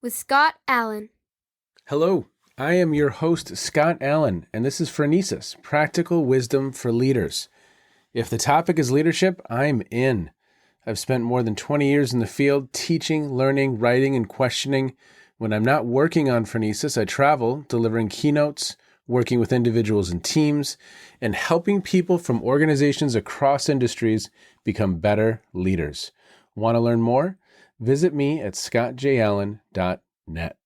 with Scott Allen. Hello, I am your host, Scott Allen, and this is Phronesis, Practical Wisdom for Leaders. If the topic is leadership, I'm in. I've spent more than 20 years in the field teaching, learning, writing, and questioning. When I'm not working on Phronesis, I travel, delivering keynotes, working with individuals and teams, and helping people from organizations across industries become better leaders. Want to learn more? Visit me at scottjallen.net.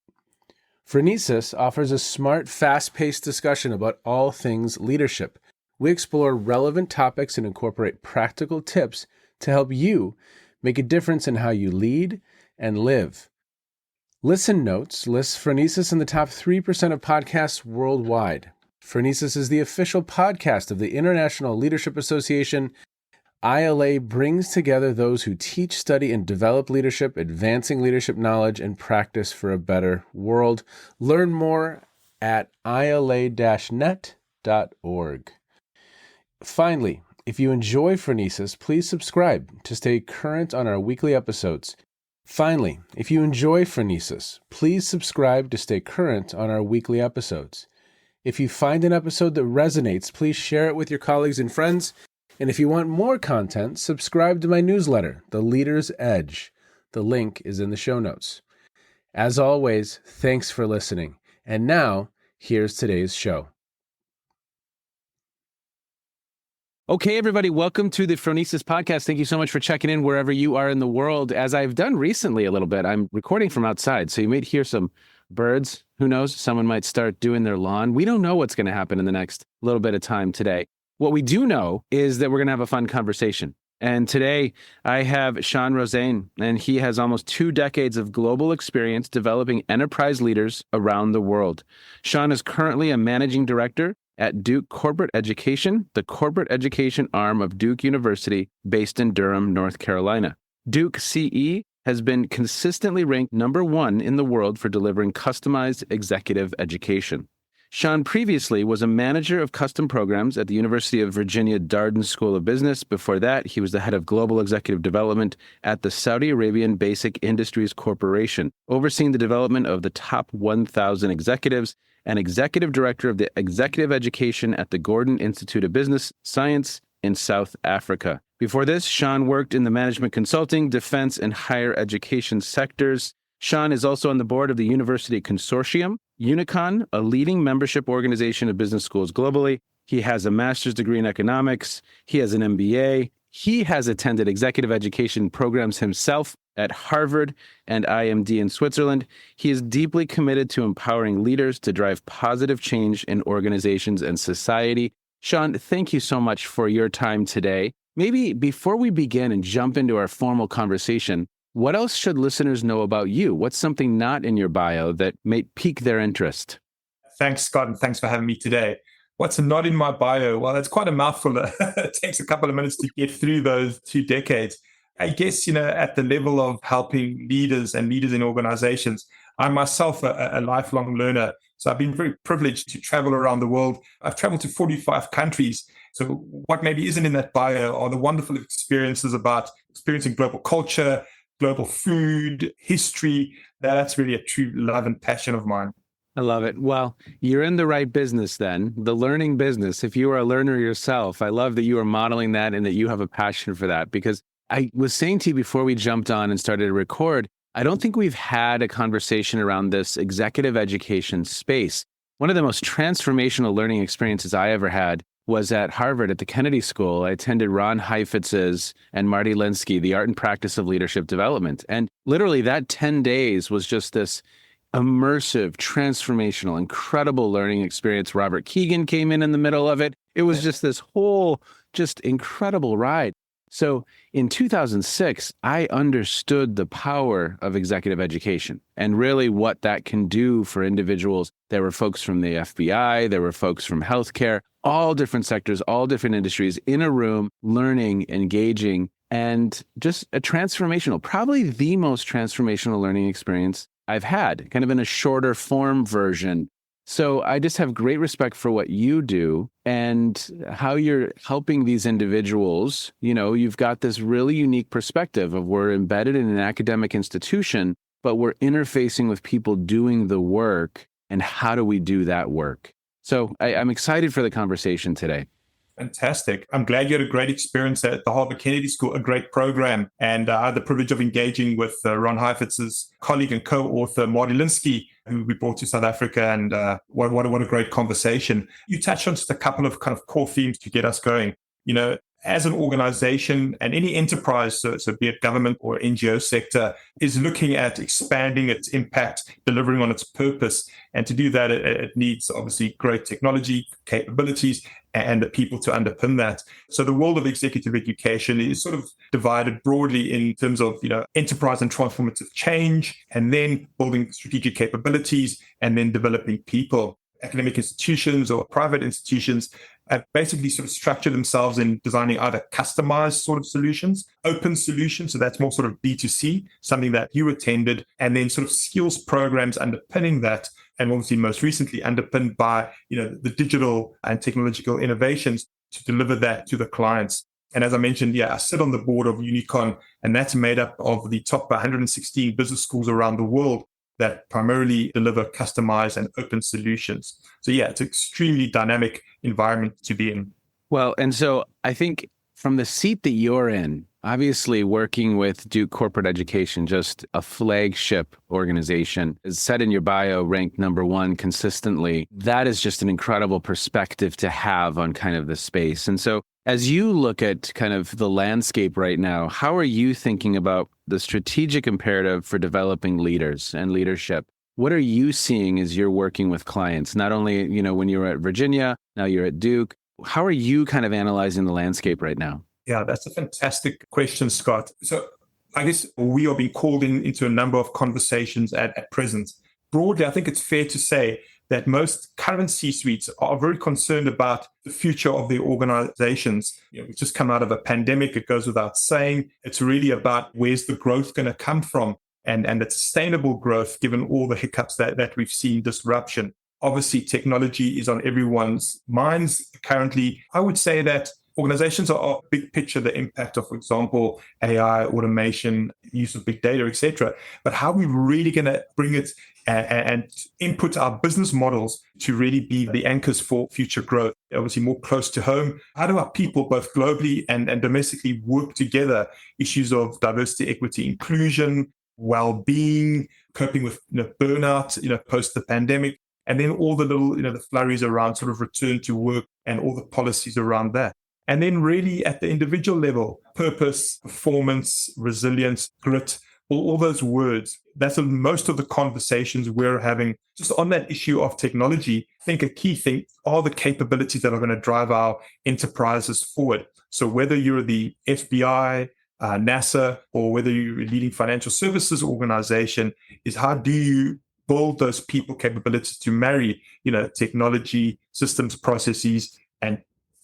Phronesis offers a smart, fast-paced discussion about all things leadership. We explore relevant topics and incorporate practical tips to help you make a difference in how you lead and live. Listen Notes lists Phronesis in the top 3% of podcasts worldwide. Phronesis is the official podcast of the International Leadership Association. ILA brings together those who teach, study, and develop leadership, advancing leadership knowledge and practice for a better world. Learn more at ila-net.org. Finally, if you enjoy Phronesis, please subscribe to stay current on our weekly episodes. If you find an episode that resonates, please share it with your colleagues and friends. And if you want more content, subscribe to my newsletter, The Leader's Edge. The link is in the show notes. As always, thanks for listening. And now, here's today's show. Okay, everybody, welcome to the Phronesis podcast. Thank you so much for checking in wherever you are in the world. As I've done recently a little bit, I'm recording from outside, so you might hear some birds. Who knows? Someone might start doing their lawn. We don't know what's going to happen in the next little bit of time today. What we do know is that we're going to have a fun conversation. And today I have Shaun Rozyn, and he has almost 2 decades of global experience developing enterprise leaders around the world. Shaun is currently a managing director at Duke Corporate Education, the corporate education arm of Duke University based in Durham, North Carolina. Duke CE has been consistently ranked number 1 in the world for delivering customized executive education. Shaun previously was a manager of custom programs at the University of Virginia Darden School of Business. Before that, he was the head of global executive development at the Saudi Arabian Basic Industries Corporation, overseeing the development of the top 1,000 executives, and executive director of the executive education at the Gordon Institute of Business Science in South Africa. Before this, Shaun worked in the management consulting, defense, and higher education sectors. Shaun is also on the board of the University Consortium, Unicon, a leading membership organization of business schools globally. He has a master's degree in economics. He has an MBA. He has attended executive education programs himself at Harvard and IMD in Switzerland. He is deeply committed to empowering leaders to drive positive change in organizations and society. Shaun, thank you so much for your time today. Maybe before we begin and jump into our formal conversation, what else should listeners know about you? What's something not in your bio that may pique their interest? Thanks, Scott, and thanks for having me today. What's not in my bio? Well, it's quite a mouthful. It takes a couple of minutes to get through those 2 decades. I guess, at the level of helping leaders and leaders in organizations, I'm myself a lifelong learner. So I've been very privileged to travel around the world. I've traveled to 45 countries. So what maybe isn't in that bio are the wonderful experiences about experiencing global culture, global food, history. That's really a true love and passion of mine. I love it. Well, you're in the right business then, the learning business. If you are a learner yourself, I love that you are modeling that and that you have a passion for that, because I was saying to you before we jumped on and started to record, I don't think we've had a conversation around this executive education space. One of the most transformational learning experiences I ever had was at Harvard at the Kennedy School. I attended Ron Heifetz's and Marty Linsky, The Art and Practice of Leadership Development. And literally that 10 days was just this immersive, transformational, incredible learning experience. Robert Keegan came in the middle of it. It was just this whole, just incredible ride. So in 2006, I understood the power of executive education and really what that can do for individuals. There were folks from the FBI, there were folks from healthcare, all different sectors, all different industries in a room, learning, engaging, and just a transformational, probably the most transformational learning experience I've had, kind of in a shorter form version. So I just have great respect for what you do and how you're helping these individuals. You know, you've got this really unique perspective of we're embedded in an academic institution, but we're interfacing with people doing the work. And how do we do that work? So I'm excited for the conversation today. Fantastic. I'm glad you had a great experience at the Harvard Kennedy School, a great program. And I had the privilege of engaging with Ron Heifetz's colleague and co-author, Marty Linsky, who we brought to South Africa. And what a great conversation. You touched on just a couple of kind of core themes to get us going. As an organization and any enterprise, so be it government or NGO sector, is looking at expanding its impact, delivering on its purpose. And to do that, it needs obviously great technology, capabilities, and the people to underpin that. So the world of executive education is sort of divided broadly in terms of, enterprise and transformative change, and then building strategic capabilities, and then developing people. Academic institutions or private institutions have basically sort of structured themselves in designing either customized sort of solutions, open solutions, so that's more sort of B2C, something that you attended, and then sort of skills programs underpinning that, and obviously most recently underpinned by, the digital and technological innovations to deliver that to the clients. And as I mentioned, I sit on the board of Unicon, and that's made up of the top 116 business schools around the world that primarily deliver customized and open solutions. So it's an extremely dynamic environment to be in. Well, and so I think from the seat that you're in, obviously working with Duke Corporate Education, just a flagship organization, is said in your bio, ranked #1 consistently. That is just an incredible perspective to have on kind of the space. And so as you look at kind of the landscape right now, how are you thinking about the strategic imperative for developing leaders and leadership? What are you seeing as you're working with clients? Not only, when you were at Virginia, now you're at Duke. How are you kind of analyzing the landscape right now? Yeah, that's a fantastic question, Scott. So I guess we are being called into a number of conversations at present. Broadly, I think it's fair to say that most current C-suites are very concerned about the future of their organizations. We've just come out of a pandemic. It goes without saying. It's really about where's the growth going to come from, and it's sustainable growth given all the hiccups that we've seen, disruption. Obviously, technology is on everyone's minds currently. I would say that organizations are big picture, the impact of, for example, AI, automation, use of big data, etc. But how are we really going to bring it and input our business models to really be the anchors for future growth? Obviously, more close to home. How do our people, both globally and domestically, work together? Issues of diversity, equity, inclusion, well-being, coping with burnout, post the pandemic, and then all the little, the flurries around sort of return to work and all the policies around that. And then really at the individual level, purpose, performance, resilience, grit, all those words. That's most of the conversations we're having just on that issue of technology. I think a key thing are the capabilities that are going to drive our enterprises forward. So whether you're the FBI, NASA, or whether you're a leading financial services organization, is how do you build those people capabilities to marry, technology, systems, processes, and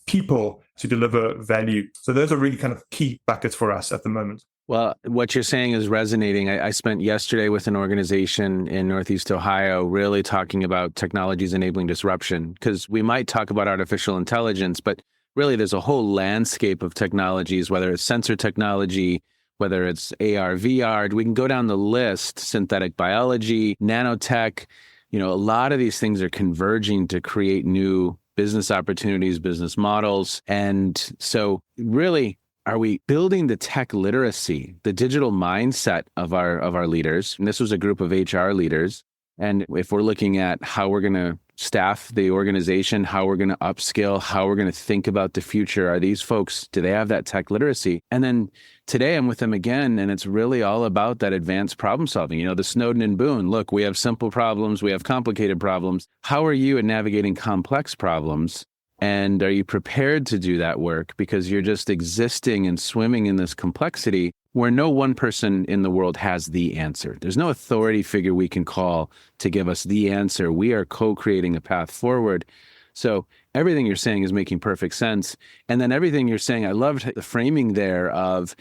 people to deliver value. So those are really kind of key buckets for us at the moment. Well, what you're saying is resonating. I spent yesterday with an organization in Northeast Ohio really talking about technologies enabling disruption, because we might talk about artificial intelligence, but really there's a whole landscape of technologies, whether it's sensor technology, whether it's AR, VR, we can go down the list, synthetic biology, nanotech. A lot of these things are converging to create new business opportunities, business models. And so really, are we building the tech literacy, the digital mindset of our leaders? And this was a group of HR leaders. And if we're looking at how we're going to staff the organization, how we're going to upskill, how we're going to think about the future, are these folks, do they have that tech literacy? And then today I'm with them again, and it's really all about that advanced problem solving. The Snowden and Boone, look, we have simple problems, we have complicated problems. How are you at navigating complex problems? And are you prepared to do that work? Because you're just existing and swimming in this complexity where no one person in the world has the answer. There's no authority figure we can call to give us the answer. We are co-creating a path forward. So everything you're saying is making perfect sense. And then everything you're saying, I loved the framing there of,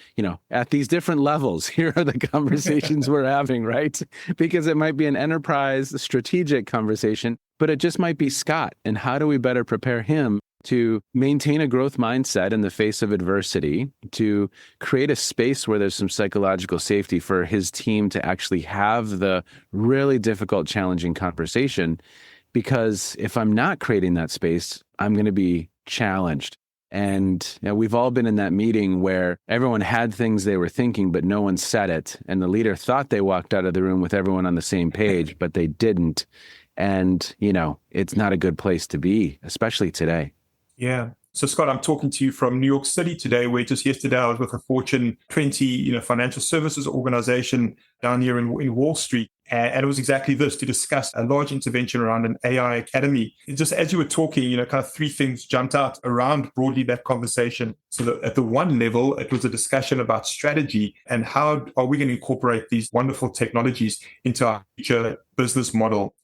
at these different levels, here are the conversations we're having, right? Because it might be an enterprise strategic conversation, but it just might be Scott. And how do we better prepare him to maintain a growth mindset in the face of adversity, to create a space where there's some psychological safety for his team to actually have the really difficult, challenging conversation. Because if I'm not creating that space, I'm going to be challenged. And we've all been in that meeting where everyone had things they were thinking, but no one said it. And the leader thought they walked out of the room with everyone on the same page, but they didn't. And, it's not a good place to be, especially today. Yeah. So, Scott, I'm talking to you from New York City today, where just yesterday I was with a Fortune 20, financial services organization down here in Wall Street. And it was exactly this, to discuss a large intervention around an AI academy. Just as you were talking, kind of three things jumped out around broadly that conversation. So that at the one level, it was a discussion about strategy and how are we going to incorporate these wonderful technologies into our future business model.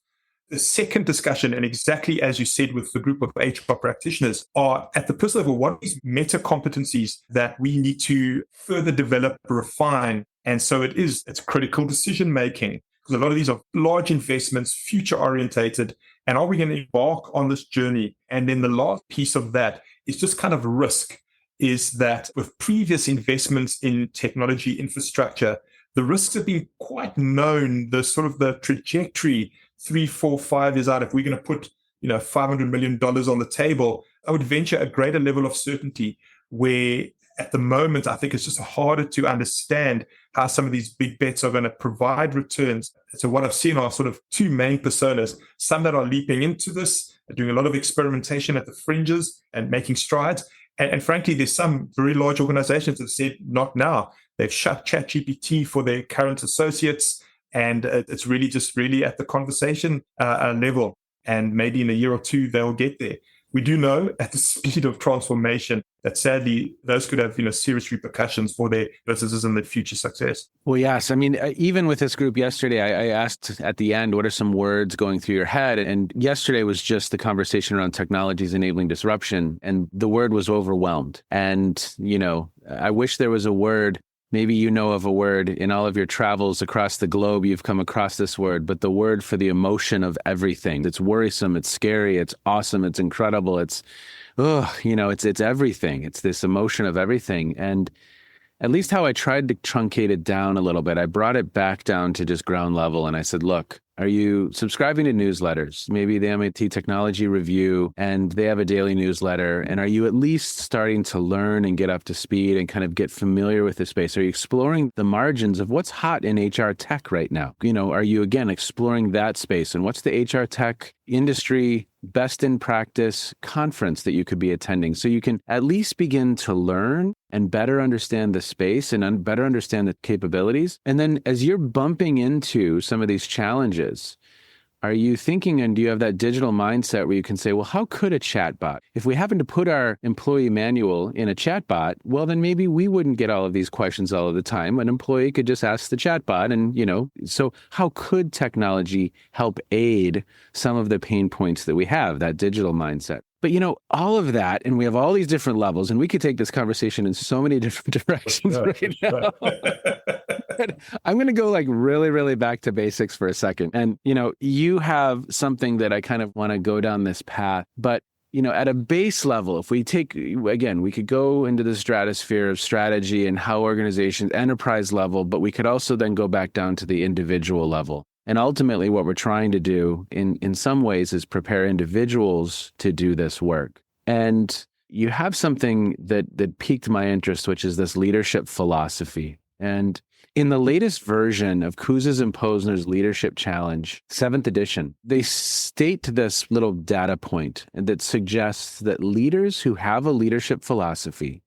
The second discussion, and exactly as you said with the group of HR practitioners, are at the personal level, what are these meta competencies that we need to further develop, refine? And so it's critical decision making, because a lot of these are large investments, future orientated. And are we going to embark on this journey? And then the last piece of that is just kind of risk, is that with previous investments in technology infrastructure, the risks have been quite known, the trajectory 3, 4, 5 years out. If we're going to put, $500 million on the table, I would venture a greater level of certainty, where at the moment, I think it's just harder to understand how some of these big bets are going to provide returns. So what I've seen are sort of two main personas, some that are leaping into this, doing a lot of experimentation at the fringes and making strides. And frankly, there's some very large organizations that said, not now. They've shut ChatGPT for their current associates. And it's really just at the conversation level. And maybe in a year or two, they'll get there. We do know at the speed of transformation that sadly, those could have serious repercussions for their businesses and their future success. Well, yes. I mean, even with this group yesterday, I asked at the end, what are some words going through your head? And yesterday was just the conversation around technologies enabling disruption. And the word was overwhelmed. And, I wish there was a word. Maybe you know of a word in all of your travels across the globe, you've come across this word, but the word for the emotion of everything. It's worrisome, it's scary, it's awesome, it's incredible, it's everything. It's this emotion of everything. And at least how I tried to truncate it down a little bit, I brought it back down to just ground level. And I said, look, are you subscribing to newsletters? Maybe the MIT Technology Review, and they have a daily newsletter. And are you at least starting to learn and get up to speed and kind of get familiar with the space? Are you exploring the margins of what's hot in HR tech right now? Are you, again, exploring that space? And what's the HR tech industry best in practice conference that you could be attending, so you can at least begin to learn and better understand the space and better understand the capabilities? And then as you're bumping into some of these challenges, are you thinking, and do you have that digital mindset where you can say, well, how could a chatbot, if we happen to put our employee manual in a chatbot, well, then maybe we wouldn't get all of these questions all of the time. An employee could just ask the chatbot and, so how could technology help aid some of the pain points that we have, that digital mindset? But, all of that, and we have all these different levels, and we could take this conversation in so many different directions right now. I'm going to go really, really back to basics for a second. And, you have something that I kind of want to go down this path. But, at a base level, if we take, again, we could go into the stratosphere of strategy and how organizations, enterprise level, but we could also then go back down to the individual level. And ultimately, what we're trying to do in some ways is prepare individuals to do this work. And you have something that piqued my interest, which is this leadership philosophy. And in the latest version of Kouzes and Posner's Leadership Challenge, 7th edition, they state this little data point that suggests that leaders who have a leadership philosophy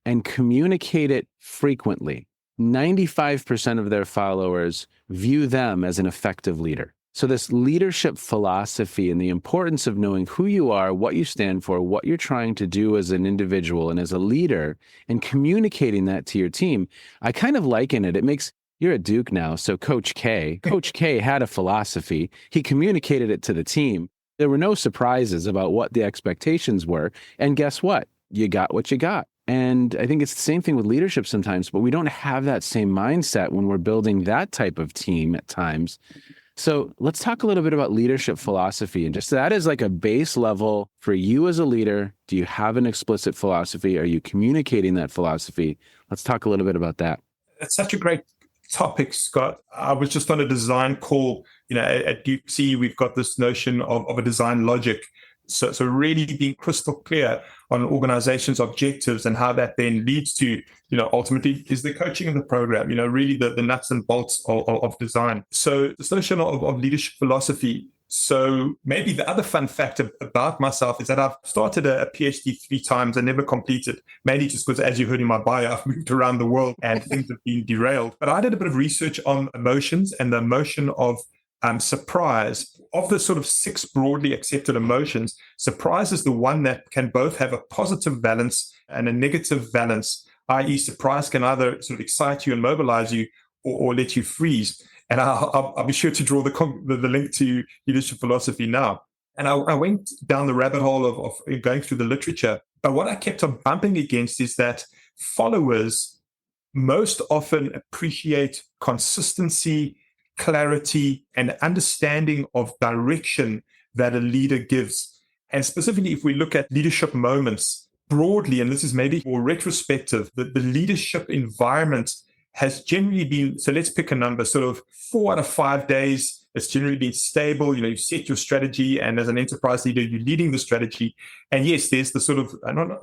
and communicate it frequently, 95% of their followers view them as an effective leader. So this leadership philosophy and the importance of knowing who you are, what you stand for, what you're trying to do as an individual and as a leader, and communicating that to your team, I kind of liken it. It makes, you're at Duke now, so Coach K had a philosophy. He communicated it to the team. There were no surprises about what the expectations were. And guess what? You got what you got. And I think it's the same thing with leadership sometimes, but we don't have that same mindset when we're building that type of team at times. So let's talk a little bit about leadership philosophy. And just that is like a base level for you as a leader. Do you have an explicit philosophy? Are you communicating that philosophy? Let's talk a little bit about that. It's such a great topic, Scott. I was just on a design call. At UC, we've got this notion of a design logic. So really being crystal clear on organization's objectives and how that then leads to, ultimately is the coaching of the program, really the nuts and bolts of design. So this notion of leadership philosophy. So maybe the other fun fact about myself is that I've started a Ph.D. 3 times and never completed, mainly just because, as you heard in my bio, I've moved around the world and things have been derailed. But I did a bit of research on emotions and the emotion of surprise. Of the sort of 6 broadly accepted emotions, surprise is the one that can both have a positive valence and a negative valence, i.e. surprise can either sort of excite you and mobilize you or let you freeze. And I'll be sure to draw the link to leadership philosophy now. And I went down the rabbit hole of going through the literature. But what I kept on bumping against is that followers most often appreciate consistency, clarity, and understanding of direction that a leader gives. And specifically, if we look at leadership moments broadly, and this is maybe more retrospective, the leadership environment has generally been, so let's pick a number, sort of 4 out of 5 days. It's generally been stable. You set your strategy, and as an enterprise leader, you're leading the strategy. And yes, there's the sort of,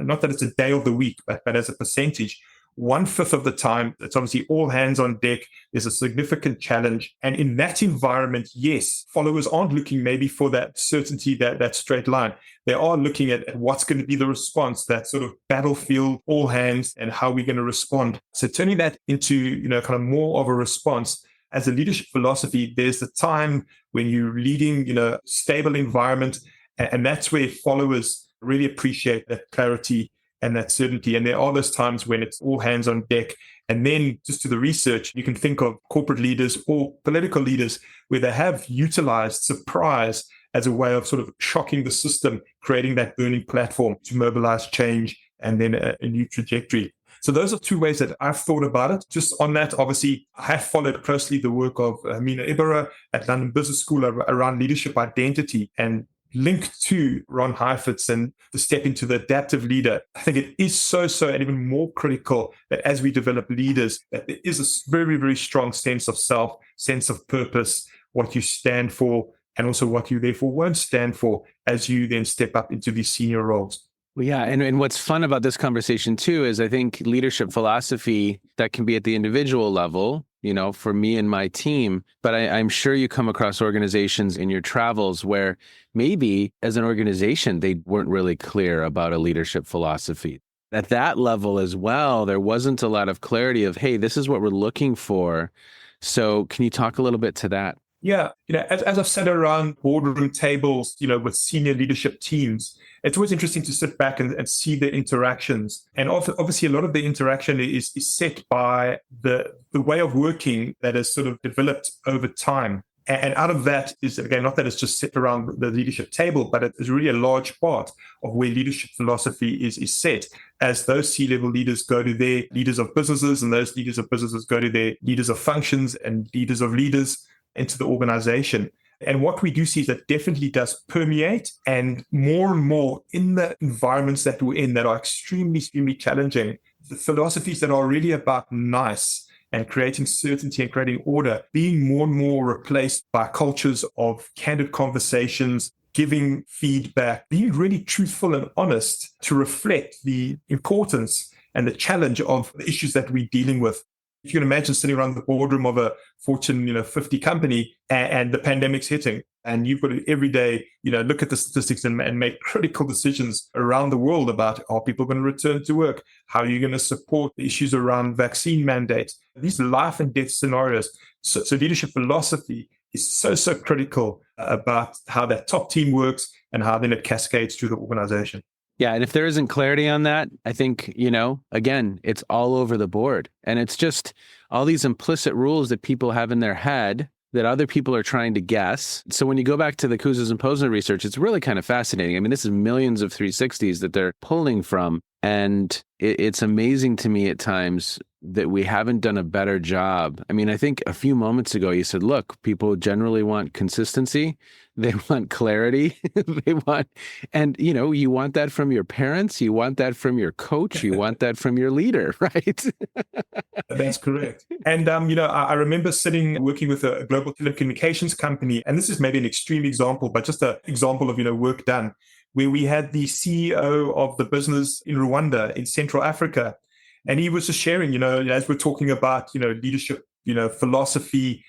not that it's a day of the week, but as a percentage, 1/5 of the time, it's obviously all hands on deck. There's a significant challenge. And in that environment, yes, followers aren't looking maybe for that certainty, that straight line. They are looking at what's going to be the response, that sort of battlefield, all hands, and how we're going to respond. So turning that into, kind of more of a response. As a leadership philosophy, there's the time when you're leading, stable environment. And that's where followers really appreciate that clarity and that certainty. And there are those times when it's all hands on deck. And then just to the research, you can think of corporate leaders or political leaders where they have utilized surprise as a way of sort of shocking the system, creating that burning platform to mobilize change and then a new trajectory. So those are 2 ways that I've thought about it. Just on that, obviously, I have followed closely the work of Mina Ibera at London Business School around leadership identity, and linked to Ron Heifetz and the step into the adaptive leader. I think it is so and even more critical that as we develop leaders, that there is a very, very strong sense of self, sense of purpose, what you stand for, and also what you therefore won't stand for as you then step up into these senior roles. Well, yeah. And what's fun about this conversation too, is I think leadership philosophy that can be at the individual level, for me and my team, but I'm sure you come across organizations in your travels where maybe as an organization, they weren't really clear about a leadership philosophy. At that level as well, there wasn't a lot of clarity of, hey, this is what we're looking for. So can you talk a little bit to that? Yeah. As I've sat around boardroom tables, with senior leadership teams, it's always interesting to sit back and see the interactions. And obviously, a lot of the interaction is set by the way of working that is sort of developed over time. And out of that is, again, not that it's just set around the leadership table, but it is really a large part of where leadership philosophy is set, as those C-level leaders go to their leaders of businesses, and those leaders of businesses go to their leaders of functions and leaders of leaders into the organization. And what we do see is that definitely does permeate, and more in the environments that we're in that are extremely, extremely challenging, the philosophies that are really about nice and creating certainty and creating order, being more and more replaced by cultures of candid conversations, giving feedback, being really truthful and honest to reflect the importance and the challenge of the issues that we're dealing with. If you can imagine sitting around the boardroom of a Fortune 50 company and the pandemic's hitting, and you've got to every day look at the statistics and make critical decisions around the world about, are people going to return to work? How are you going to support the issues around vaccine mandates? These life and death scenarios. So leadership philosophy is so critical about how that top team works and how then it cascades through the organization. Yeah. And if there isn't clarity on that, I think, again, it's all over the board. And it's just all these implicit rules that people have in their head that other people are trying to guess. So when you go back to the Kouzes and Posner research, it's really kind of fascinating. I mean, this is millions of 360s that they're pulling from. And it's amazing to me at times that we haven't done a better job. I mean, I think a few moments ago you said, look, people generally want consistency. They want clarity. They want, and you want that from your parents. You want that from your coach. You want that from your leader, right? That's correct. And, I remember working with a global telecommunications company, and this is maybe an extreme example, but just an example of, work done, where we had the CEO of the business in Rwanda in Central Africa. And he was just sharing, as we're talking about, leadership, philosophy,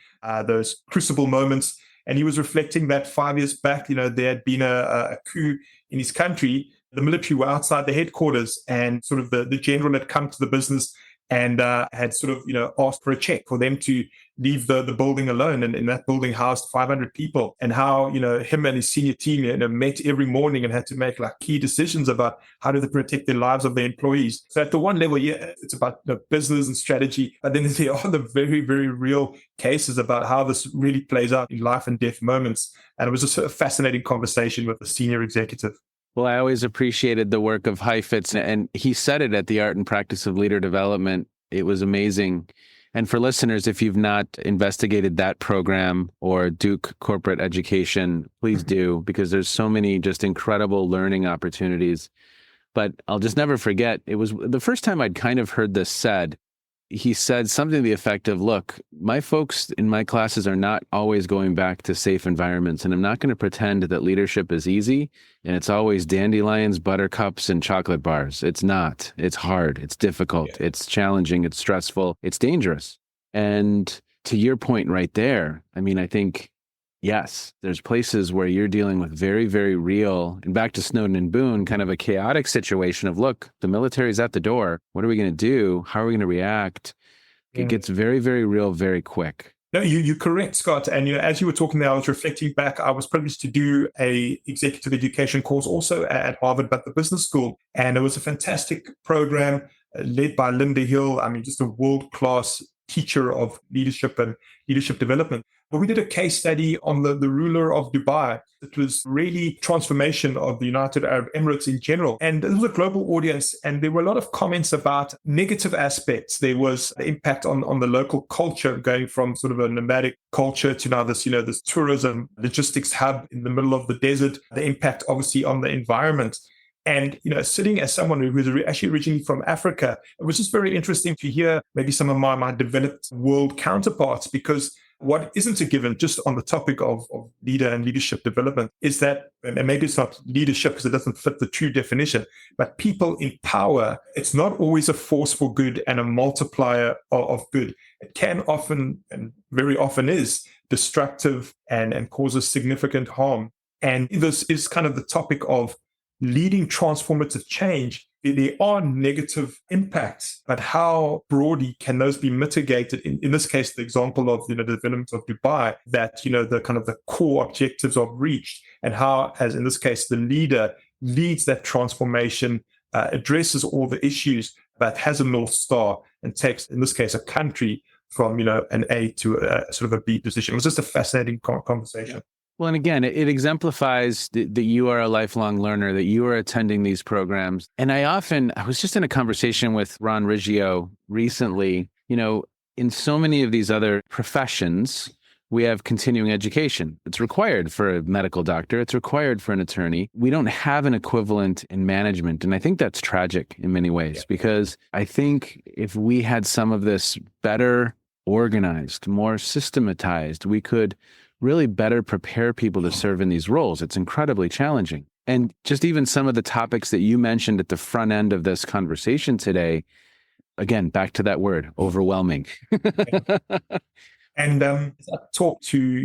those crucible moments. And he was reflecting that 5 years back, there had been a coup in his country. The military were outside the headquarters, and sort of the general had come to the business and had sort of, asked for a check for them to leave the building alone. And that building housed 500 people, and how, him and his senior team, met every morning and had to make like key decisions about how do they protect the lives of their employees. So at the one level, yeah, it's about business and strategy. But then there are the very, very real cases about how this really plays out in life and death moments. And it was just a fascinating conversation with the senior executive. Well, I always appreciated the work of Heifetz, and he said it at the Art and Practice of Leader Development. It was amazing. And for listeners, if you've not investigated that program or Duke Corporate Education, please do, because there's so many just incredible learning opportunities. But I'll just never forget, it was the first time I'd kind of heard this said. He said something to the effect of, look, my folks in my classes are not always going back to safe environments, and I'm not going to pretend that leadership is easy and it's always dandelions, buttercups, and chocolate bars. It's not. It's hard. It's difficult. Yeah. It's challenging. It's stressful. It's dangerous. And to your point right there, I mean, I think, yes, there's places where you're dealing with very, very real, and back to Snowden and Boone, kind of a chaotic situation of, look, the military's at the door. What are we going to do? How are we going to react? It gets very, very real very quick. No, you're correct, Scott. And as you were talking there, I was reflecting back. I was privileged to do a executive education course also at Harvard, but the business school. And it was a fantastic program led by Linda Hill. I mean, just a world-class teacher of leadership and leadership development. But we did a case study on the ruler of Dubai. It was really transformation of the United Arab Emirates in general. And it was a global audience, and there were a lot of comments about negative aspects. There was the impact on the local culture, going from sort of a nomadic culture to now this, this tourism logistics hub in the middle of the desert, the impact obviously on the environment. And, sitting as someone who was actually originally from Africa, it was just very interesting to hear maybe some of my developed world counterparts, because what isn't a given just on the topic of leader and leadership development is that, and maybe it's not leadership because it doesn't fit the true definition, but people in power, it's not always a force for good and a multiplier of good. It can often, and very often is, destructive and causes significant harm. And this is kind of the topic of leading transformative change. There are negative impacts, but how broadly can those be mitigated? In this case, the example of the development of Dubai, that the kind of the core objectives are reached, and how, as in this case, the leader leads that transformation, addresses all the issues, but has a North Star and takes, in this case, a country from an A to a sort of a B position. It was just a fascinating conversation. Well, and again, it exemplifies that you are a lifelong learner, that you are attending these programs. And I was just in a conversation with Ron Riggio recently, in so many of these other professions, we have continuing education. It's required for a medical doctor. It's required for an attorney. We don't have an equivalent in management. And I think that's tragic in many ways, because I think if we had some of this better organized, more systematized, we could really better prepare people to serve in these roles. It's incredibly challenging. And just even some of the topics that you mentioned at the front end of this conversation today, again, back to that word, overwhelming. And I talk to,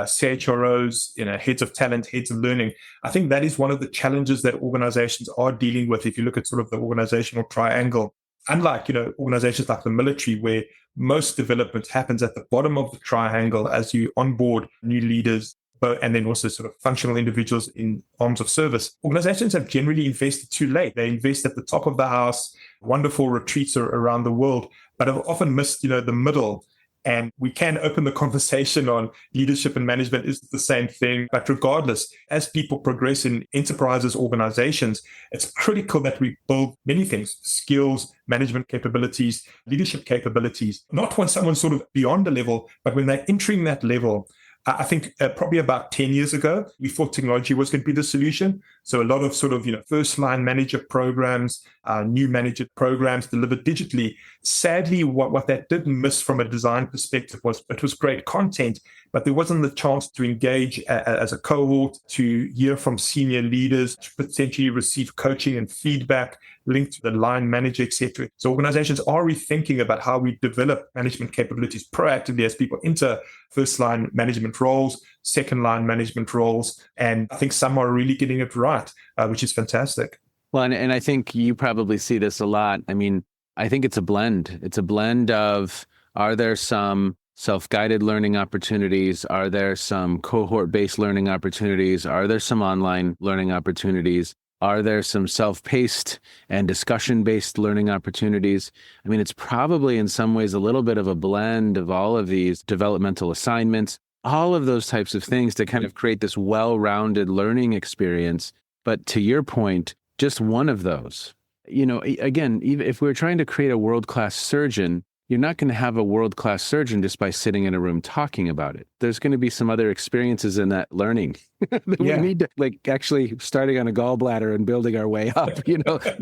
CHROs, heads of talent, heads of learning. I think that is one of the challenges that organizations are dealing with. If you look at sort of the organizational triangle, unlike, organizations like the military, where most development happens at the bottom of the triangle as you onboard new leaders, and then also sort of functional individuals in arms of service. Organizations have generally invested too late. They invest at the top of the house, wonderful retreats around the world, but have often missed, the middle. And we can open the conversation on leadership and management is the same thing. But regardless, as people progress in enterprises, organizations, it's critical that we build many things: skills, management capabilities, leadership capabilities, not when someone's sort of beyond a level, but when they're entering that level. I think probably about 10 years ago, we thought technology was going to be the solution. So a lot of sort of, first line manager programs, new manager programs delivered digitally. Sadly, what that did miss from a design perspective was it was great content, but there wasn't the chance to engage as a cohort, to hear from senior leaders, to potentially receive coaching and feedback linked to the line manager, etc. So organizations are rethinking about how we develop management capabilities proactively as people enter first line management roles, second line management roles. And I think some are really getting it right, which is fantastic. Well, and I think you probably see this a lot. I mean, I think it's a blend. It's a blend of, are there some self-guided learning opportunities? Are there some cohort-based learning opportunities? Are there some online learning opportunities? Are there some self-paced and discussion-based learning opportunities? I mean, it's probably in some ways a little bit of a blend of all of these developmental assignments, all of those types of things to kind of create this well-rounded learning experience. But to your point, just one of those, again, even if we're trying to create a world-class surgeon, you're not going to have a world-class surgeon just by sitting in a room talking about it. There's going to be some other experiences in that learning that we need to, like actually starting on a gallbladder and building our way up,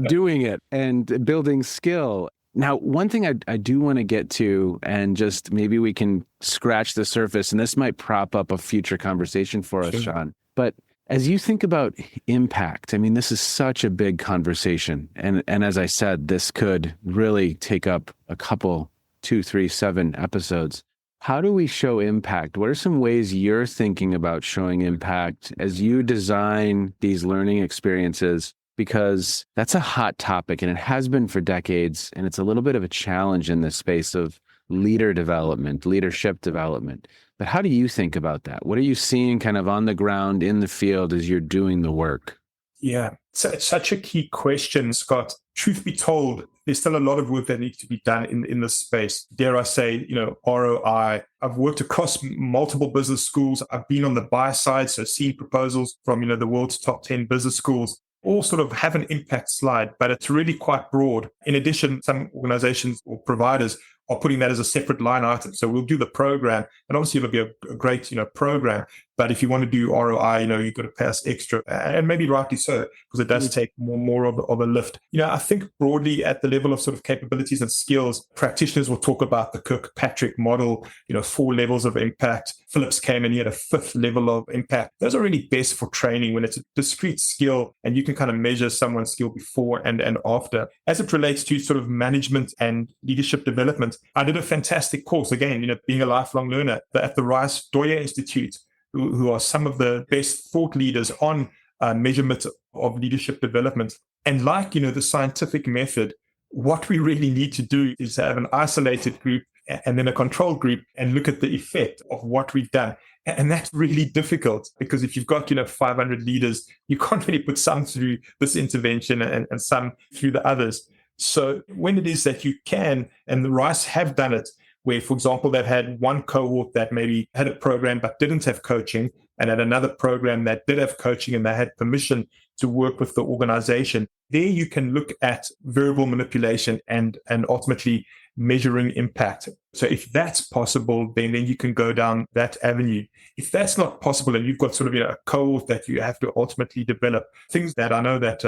doing it and building skill. Now, one thing I do want to get to, and just maybe we can scratch the surface, and this might prop up a future conversation for us, Shaun, but as you think about impact, I mean, this is such a big conversation. And as I said, this could really take up a couple, 2, 3, 7 episodes. How do we show impact? What are some ways you're thinking about showing impact as you design these learning experiences? Because that's a hot topic and it has been for decades. And it's a little bit of a challenge in this space of leader development, leadership development. But how do you think about that? What are you seeing kind of on the ground in the field as you're doing the work? Yeah, so it's such a key question, Scott. Truth be told, there's still a lot of work that needs to be done in this space. Dare I say, ROI. I've worked across multiple business schools. I've been on the buy side, so seen proposals from, the world's top 10 business schools. All sort of have an impact slide, but it's really quite broad. In addition, some organizations or providers are putting that as a separate line item. So we'll do the program, and obviously it'll be a great, program. But if you want to do ROI, you've got to pay us extra, and maybe rightly so, because it does take more of a lift. I think broadly at the level of sort of capabilities and skills, practitioners will talk about the Kirkpatrick model, 4 levels of impact. Phillips came and he had a 5th level of impact. Those are really best for training when it's a discrete skill and you can kind of measure someone's skill before and after. As it relates to sort of management and leadership development, I did a fantastic course, again, being a lifelong learner at the Rice Doyer Institute, who are some of the best thought leaders on measurement of leadership development. And like, the scientific method, what we really need to do is have an isolated group and then a control group and look at the effect of what we've done. And that's really difficult because if you've got, 500 leaders, you can't really put some through this intervention and some through the others. So when it is that you can, and the Rice have done it, where, for example, they've had one cohort that maybe had a program but didn't have coaching, and had another program that did have coaching and they had permission to work with the organization. There you can look at variable manipulation and ultimately measuring impact. So if that's possible, then you can go down that avenue. If that's not possible and you've got sort of a cohort that you have to ultimately develop, things that I know that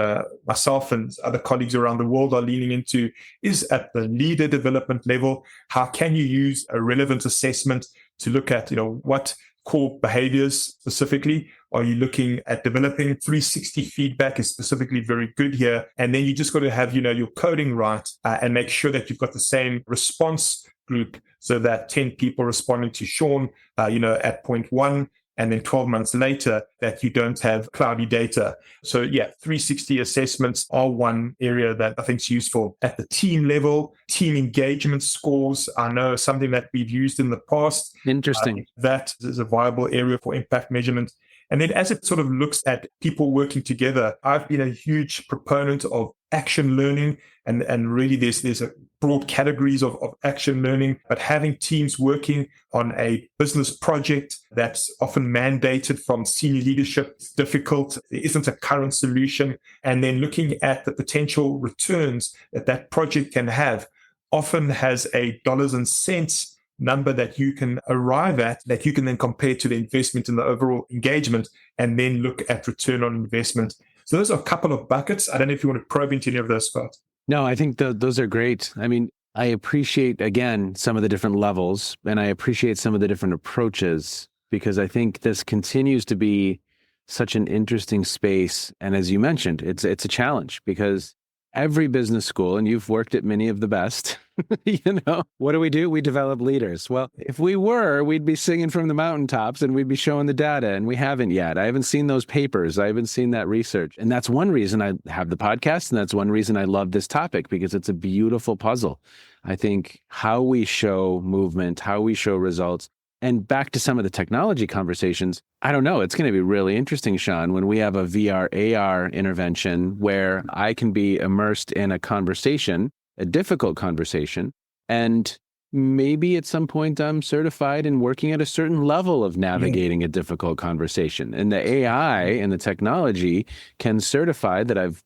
myself and other colleagues around the world are leaning into is at the leader development level. How can you use a relevant assessment to look at, what core behaviors specifically are you looking at developing? 360 feedback is specifically very good here. And then you just got to have, your coding right and make sure that you've got the same response group so that 10 people responding to Shaun, at point 1, and then 12 months later that you don't have cloudy data. So 360 assessments are one area that I think is useful. At the team level, team engagement scores, I know something that we've used in the past. Interesting. That is a viable area for impact measurement. And then as it sort of looks at people working together, I've been a huge proponent of action learning. And really there's a broad categories of action learning, but having teams working on a business project that's often mandated from senior leadership. It's difficult. There isn't a current solution. And then looking at the potential returns that that project can have often has a dollars and cents number that you can arrive at, that you can then compare to the investment in the overall engagement, and then look at return on investment. So those are a couple of buckets. I don't know if you want to probe into any of those, Scott. No, I think those are great. I mean, I appreciate, again, some of the different levels, and I appreciate some of the different approaches, because I think this continues to be such an interesting space. And as you mentioned, it's a challenge, because every business school, and you've worked at many of the best, what do? We develop leaders. Well, if we were, we'd be singing from the mountaintops and we'd be showing the data, and we haven't yet. I haven't seen those papers. I haven't seen that research. And that's one reason I have the podcast. And that's one reason I love this topic, because it's a beautiful puzzle. I think how we show movement, how we show results. And back to some of the technology conversations, I don't know, it's going to be really interesting, Shaun, when we have a VR, AR intervention where I can be immersed in a conversation, a difficult conversation, and maybe at some point I'm certified in working at a certain level of navigating a difficult conversation. And the AI and the technology can certify that I've,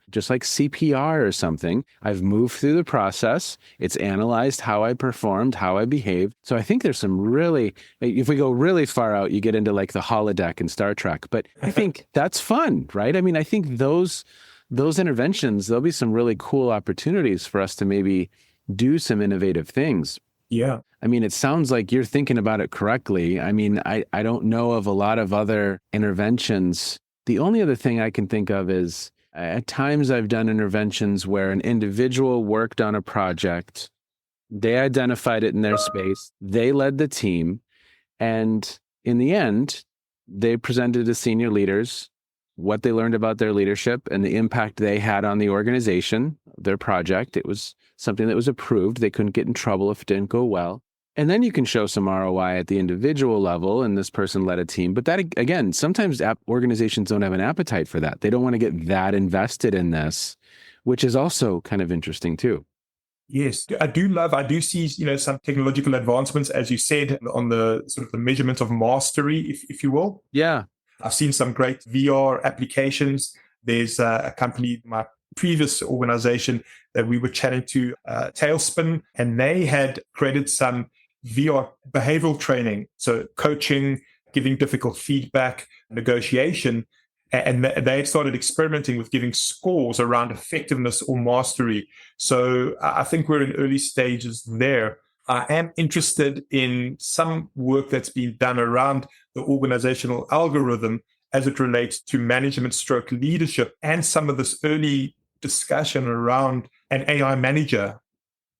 just like CPR or something, I've moved through the process. It's analyzed how I performed, how I behaved. So I think there's some really, if we go really far out, you get into like the holodeck in Star Trek. But I think that's fun, right? I mean, I think those interventions, there'll be some really cool opportunities for us to maybe do some innovative things. Yeah. I mean, it sounds like you're thinking about it correctly. I mean, I don't know of a lot of other interventions. The only other thing I can think of is at times I've done interventions where an individual worked on a project, they identified it in their space, they led the team, and in the end, they presented to senior leaders what they learned about their leadership and the impact they had on the organization, their project. It was something that was approved. They couldn't get in trouble if it didn't go well. And then you can show some ROI at the individual level, and this person led a team. But that, again, sometimes organizations don't have an appetite for that. They don't want to get that invested in this, which is also kind of interesting too. Yes, I do see, some technological advancements, as you said, on the sort of the measurement of mastery, if you will. Yeah. I've seen some great VR applications. There's a company, my previous organization that we were chatting to, Tailspin, and they had created some VR behavioral training. So coaching, giving difficult feedback, negotiation. And they had started experimenting with giving scores around effectiveness or mastery. So I think we're in early stages there. I am interested in some work that's been done around the organizational algorithm as it relates to management stroke leadership, and some of this early discussion around an AI manager,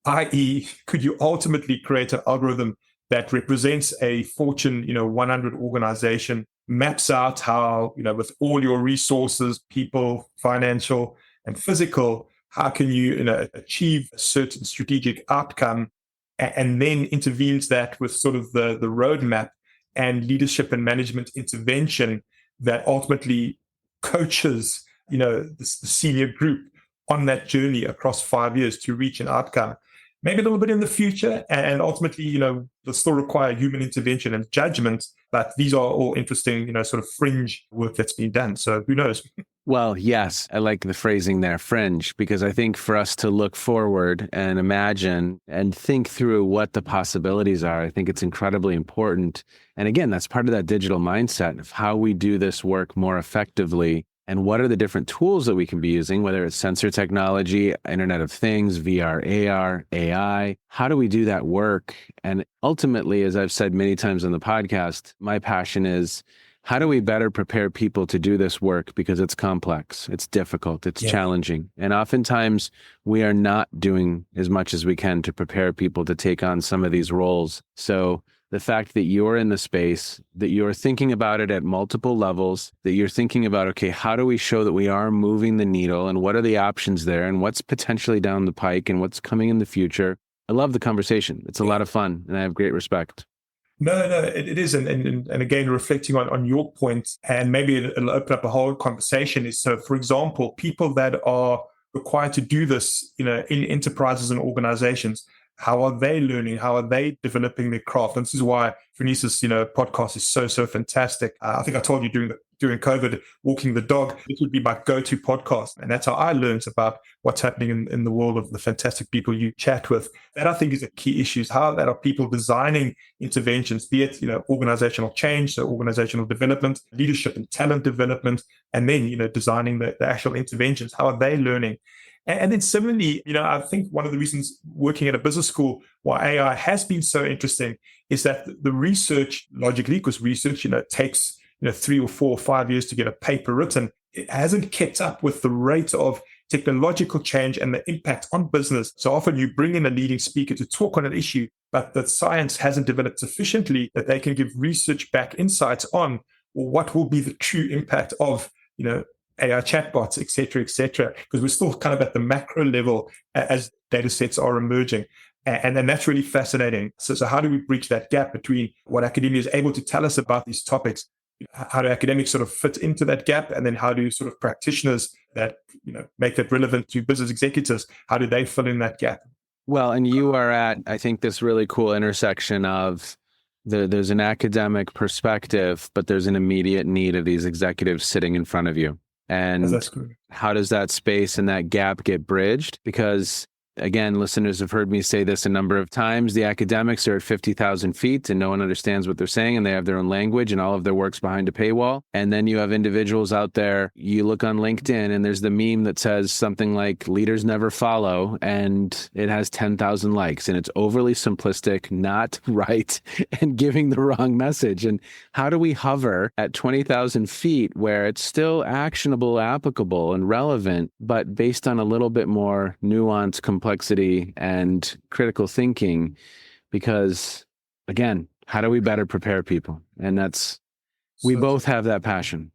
i.e., could you ultimately create an algorithm that represents a Fortune 100 organization, maps out how, with all your resources, people, financial and physical, how can you, achieve a certain strategic outcome, and then intervenes that with sort of the roadmap and leadership and management intervention that ultimately coaches, the senior group on that journey across 5 years to reach an outcome. Maybe a little bit in the future, and ultimately, they'll still require human intervention and judgment, but these are all interesting, sort of fringe work that's been done. So who knows? Well, yes, I like the phrasing there, fringe, because I think for us to look forward and imagine and think through what the possibilities are, I think it's incredibly important. And again, that's part of that digital mindset of how we do this work more effectively. And what are the different tools that we can be using, whether it's sensor technology, Internet of Things, VR, AR, AI? How do we do that work? And ultimately, as I've said many times on the podcast, my passion is how do we better prepare people to do this work, because it's complex, it's difficult, it's challenging. And oftentimes we are not doing as much as we can to prepare people to take on some of these roles. So the fact that you're in the space, that you're thinking about it at multiple levels, that you're thinking about, okay, how do we show that we are moving the needle, and what are the options there, and what's potentially down the pike, and what's coming in the future? I love the conversation. It's a lot of fun, and I have great respect. No, it is. And again, reflecting on your point, and maybe it'll open up a whole conversation, is, so for example, people that are required to do this, in enterprises and organizations, how are they learning? How are they developing their craft? And this is why Phronesis, podcast is so fantastic. I think I told you during COVID, walking the dog, it would be my go-to podcast. And that's how I learned about what's happening in the world of the fantastic people you chat with. That I think is a key issue, is how that are people designing interventions, be it, organizational change, so organizational development, leadership and talent development, and then, designing the actual interventions. How are they learning? And then similarly, I think one of the reasons working at a business school why AI has been so interesting is that the research, logically, because research, takes 3 or 4 or 5 years to get a paper written, it hasn't kept up with the rate of technological change and the impact on business. So often you bring in a leading speaker to talk on an issue, but the science hasn't developed sufficiently that they can give research back insights on what will be the true impact of, AI chatbots, et cetera, because we're still kind of at the macro level as data sets are emerging. And then that's really fascinating. So how do we bridge that gap between what academia is able to tell us about these topics? How do academics sort of fit into that gap? And then how do sort of practitioners that, make that relevant to business executives, how do they fill in that gap? Well, and you are at, I think, this really cool intersection of there's an academic perspective, but there's an immediate need of these executives sitting in front of you. And how does that space and that gap get bridged? Because again, listeners have heard me say this a number of times. The academics are at 50,000 feet and no one understands what they're saying, and they have their own language and all of their work's behind a paywall. And then you have individuals out there, you look on LinkedIn and there's the meme that says something like leaders never follow, and it has 10,000 likes, and it's overly simplistic, not right, and giving the wrong message. And how do we hover at 20,000 feet where it's still actionable, applicable, and relevant, but based on a little bit more nuance, complexity, and critical thinking? Because again, how do we better prepare people? And we both have that passion.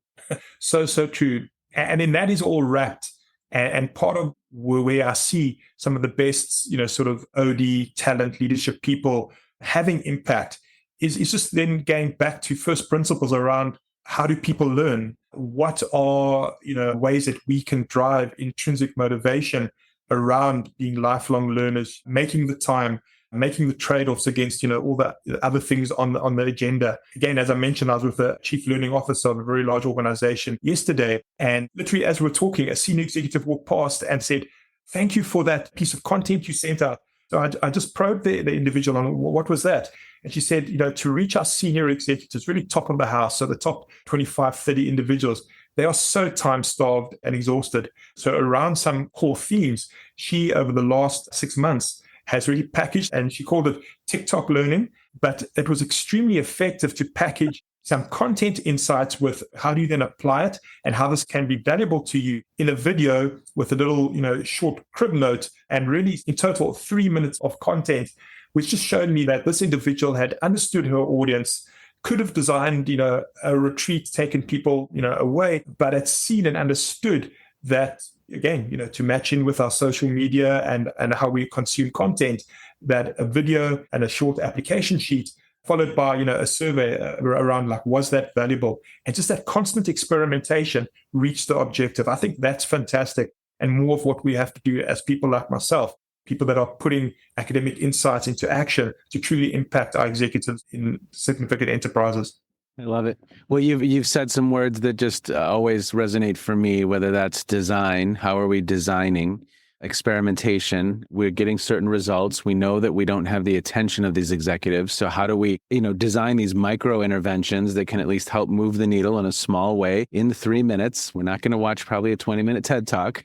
So true. And then that is all wrapped. And part of where I see some of the best, sort of OD talent leadership people having impact is just then going back to first principles around how do people learn? What are, ways that we can drive intrinsic motivation around being lifelong learners, making the time, making the trade-offs against, all the other things on the agenda. Again, as I mentioned, I was with a chief learning officer of a very large organization yesterday. And literally as we were talking, a senior executive walked past and said, "Thank you for that piece of content you sent out." So I just probed the individual on what was that. And she said, to reach our senior executives, really top of the house, so the top 25, 30 individuals, they are so time-starved and exhausted. So around some core themes, she, over the last 6 months, has really packaged, and she called it TikTok learning, but it was extremely effective to package some content insights with how do you then apply it and how this can be valuable to you in a video with a little, short crib note, and really in total 3 minutes of content, which just showed me that this individual had understood her audience, could have designed, a retreat, taken people, away, but had seen and understood that, again, to match in with our social media and how we consume content, that a video and a short application sheet followed by, a survey around was that valuable? And just that constant experimentation reached the objective. I think that's fantastic, and more of what we have to do as people like myself, people that are putting academic insights into action to truly impact our executives in significant enterprises. I love it. Well, you've said some words that just always resonate for me, whether that's design, how are we designing, experimentation, we're getting certain results. We know that we don't have the attention of these executives. So how do we, design these micro interventions that can at least help move the needle in a small way in 3 minutes? We're not going to watch probably a 20-minute TED Talk.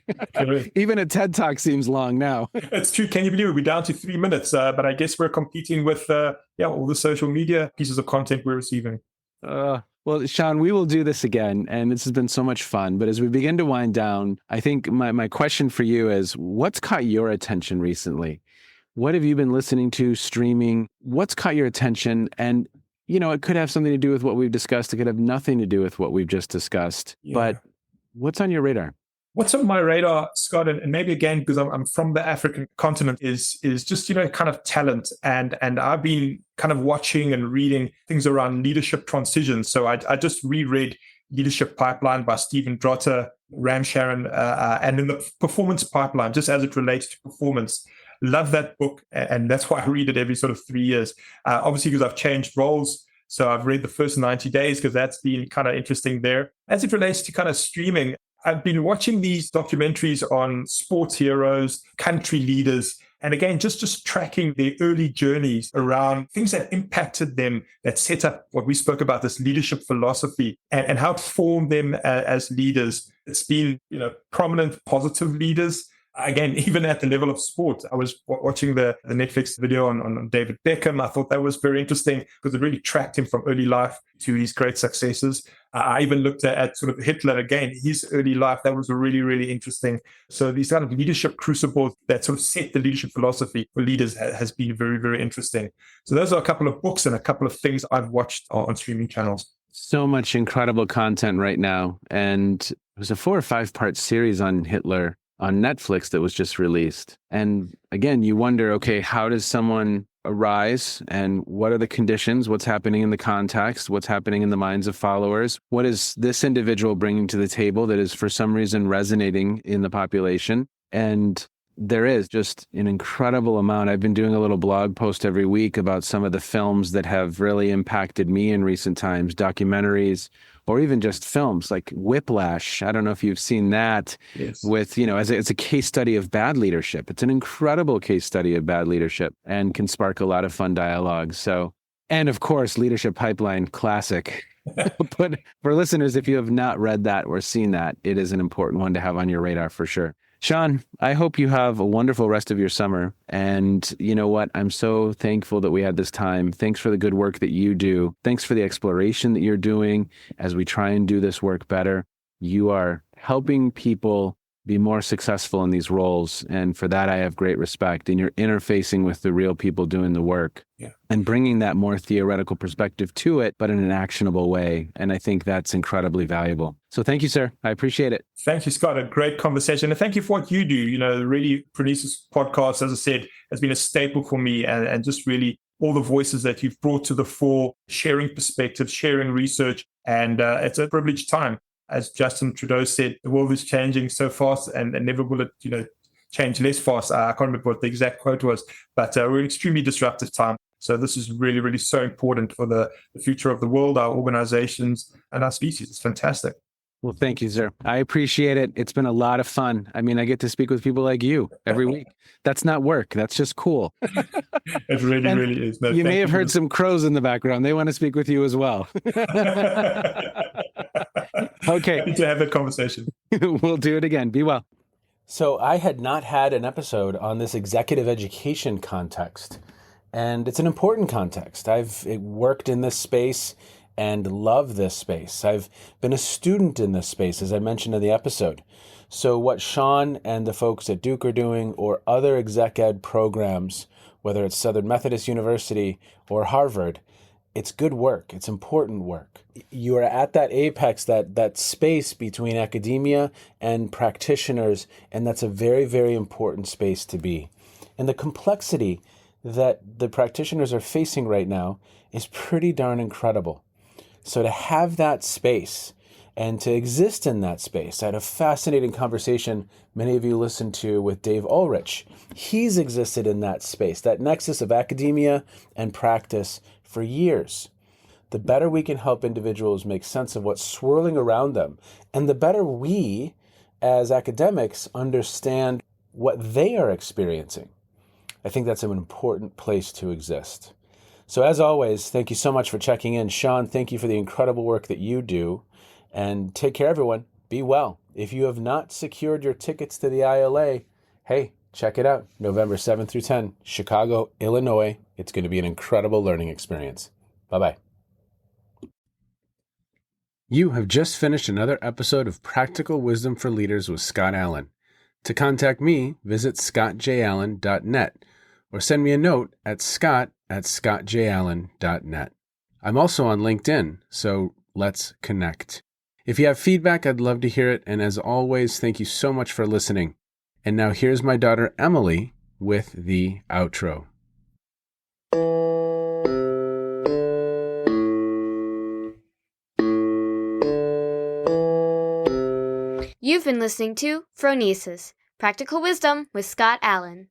Even a TED Talk seems long now. It's true. Can you believe it? We're down to 3 minutes, but I guess we're competing with all the social media pieces of content we're receiving. Well, Shaun, we will do this again, and this has been so much fun. But as we begin to wind down, I think my question for you is, what's caught your attention recently? What have you been listening to, streaming? What's caught your attention? And, it could have something to do with what we've discussed. It could have nothing to do with what we've just discussed. Yeah. But what's on your radar? What's on my radar, Scott, and maybe again, because I'm from the African continent, is just, kind of talent. And I've been kind of watching and reading things around leadership transitions. So I just reread Leadership Pipeline by Stephen Drotter. Sharon, and in the performance pipeline, just as it relates to performance. Love that book, and that's why I read it every sort of 3 years. Obviously, because I've changed roles. So I've read the first 90 days because that's been kind of interesting there. As it relates to kind of streaming, I've been watching these documentaries on sports heroes, country leaders, and again, just tracking their early journeys around things that impacted them, that set up what we spoke about, this leadership philosophy, and how it formed them as leaders. It's been, prominent, positive leaders. Again, even at the level of sport, I was watching the Netflix video on David Beckham. I thought that was very interesting because it really tracked him from early life to his great successes. I even looked at sort of Hitler again, his early life. That was really, really interesting. So these kind of leadership crucibles that sort of set the leadership philosophy for leaders has been very, very interesting. So those are a couple of books and a couple of things I've watched on streaming channels. So much incredible content right now. And it was a 4 or 5 part series on Hitler on Netflix that was just released. And again, you wonder, okay, how does someone arise and what are the conditions? What's happening in the context? What's happening in the minds of followers? What is this individual bringing to the table that is for some reason resonating in the population? And there is just an incredible amount. I've been doing a little blog post every week about some of the films that have really impacted me in recent times, documentaries, or even just films like Whiplash. I don't know if you've seen that. Yes. With, it's a case study of bad leadership. It's an incredible case study of bad leadership and can spark a lot of fun dialogue. So, and of course, Leadership Pipeline, classic. But for listeners, if you have not read that or seen that, it is an important one to have on your radar for sure. Shaun, I hope you have a wonderful rest of your summer. And you know what? I'm so thankful that we had this time. Thanks for the good work that you do. Thanks for the exploration that you're doing as we try and do this work better. You are helping people be more successful in these roles. And for that, I have great respect. And you're interfacing with the real people doing the work and bringing that more theoretical perspective to it, but in an actionable way. And I think that's incredibly valuable. So thank you, sir. I appreciate it. Thank you, Scott. A great conversation. And thank you for what you do. Really, Phronesis podcast, as I said, has been a staple for me, and just really all the voices that you've brought to the fore, sharing perspectives, sharing research. And it's a privileged time. As Justin Trudeau said, the world is changing so fast and never will it, change less fast. I can't remember what the exact quote was, but we're an extremely disruptive time. So this is really, really so important for the future of the world, our organizations, and our species. It's fantastic. Well, thank you, sir. I appreciate it. It's been a lot of fun. I mean, I get to speak with people like you every week. That's not work. That's just cool. It really, really is. No, you may have heard some crows in the background. They want to speak with you as well. Okay. Happy to have that conversation. We'll do it again. Be well. So I had not had an episode on this executive education context, and it's an important context. I've worked in this space and love this space. I've been a student in this space, as I mentioned in the episode. So what Shaun and the folks at Duke are doing, or other exec ed programs, whether it's Southern Methodist University or Harvard, it's good work. It's important work. You are at that apex, that space between academia and practitioners, and that's a very, very important space to be. And the complexity that the practitioners are facing right now is pretty darn incredible. So to have that space and to exist in that space, I had a fascinating conversation many of you listened to with Dave Ulrich. He's existed in that space, that nexus of academia and practice for years. The better we can help individuals make sense of what's swirling around them, and the better we, as academics, understand what they are experiencing. I think that's an important place to exist. So as always, thank you so much for checking in. Shaun, thank you for the incredible work that you do. And take care, everyone. Be well. If you have not secured your tickets to the ILA, hey, check it out. November 7th through 10, Chicago, Illinois. It's going to be an incredible learning experience. Bye-bye. You have just finished another episode of Practical Wisdom for Leaders with Scott Allen. To contact me, visit scottjallen.net or send me a note at scott@scottjallen.net. I'm also on LinkedIn, so let's connect. If you have feedback, I'd love to hear it. And as always, thank you so much for listening. And now here's my daughter, Emily, with the outro. You've been listening to Phronesis, Practical Wisdom with Scott Allen.